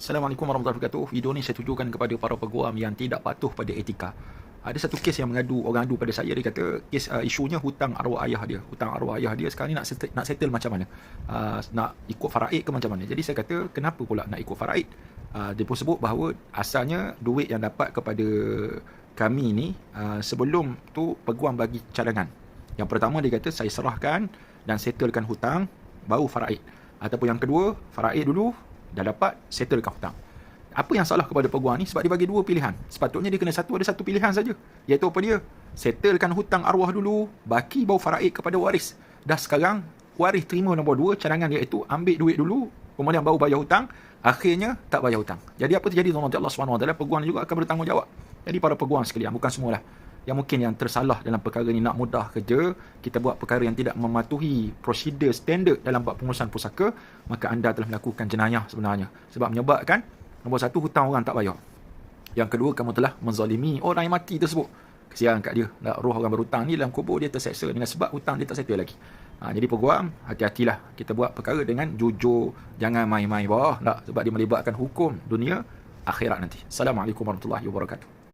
Assalamualaikum warahmatullahi wabarakatuh. Video ni saya tujukan kepada para peguam yang tidak patuh pada etika. Ada satu kes yang orang adu pada saya. Dia kata kes isunya hutang arwah ayah dia. Hutang arwah ayah dia sekarang ni nak settle macam mana? Nak ikut faraid ke macam mana? Jadi saya kata kenapa pula nak ikut faraid? Dia pun sebut bahawa asalnya duit yang dapat kepada kami ni sebelum tu peguam bagi cadangan. Yang pertama dia kata saya serahkan dan settlekan hutang baru faraid. Ataupun yang kedua, faraid dulu dah dapat, settlekan hutang. Apa yang salah kepada peguam ni? Sebab dia bagi dua pilihan. Sepatutnya dia kena ada satu pilihan saja. Iaitu apa dia? Settlekan hutang arwah dulu, baki baru faraid kepada waris. Dah sekarang, waris terima nombor dua, cadangan dia itu ambil duit dulu, kemudian baru bayar hutang, akhirnya tak bayar hutang. Jadi apa terjadi? Allah SWT, peguam juga akan bertanggungjawab. Jadi para peguam sekalian, bukan semualah yang mungkin yang tersalah dalam perkara ni, nak mudah kerja, kita buat perkara yang tidak mematuhi prosedur standard dalam bab pengurusan pusaka, maka anda telah melakukan jenayah sebenarnya. Sebab menyebabkan, nombor satu, hutang orang tak bayar. Yang kedua, kamu telah menzalimi orang yang mati tersebut. Kesian kat dia. Roh orang berhutang ni dalam kubur dia terseksa dengan sebab hutang dia tak settle lagi. Jadi peguam, hati-hatilah kita buat perkara dengan jujur, jangan main-main bawah, sebab dia melibatkan hukum dunia akhirat nanti. Assalamualaikum warahmatullahi wabarakatuh.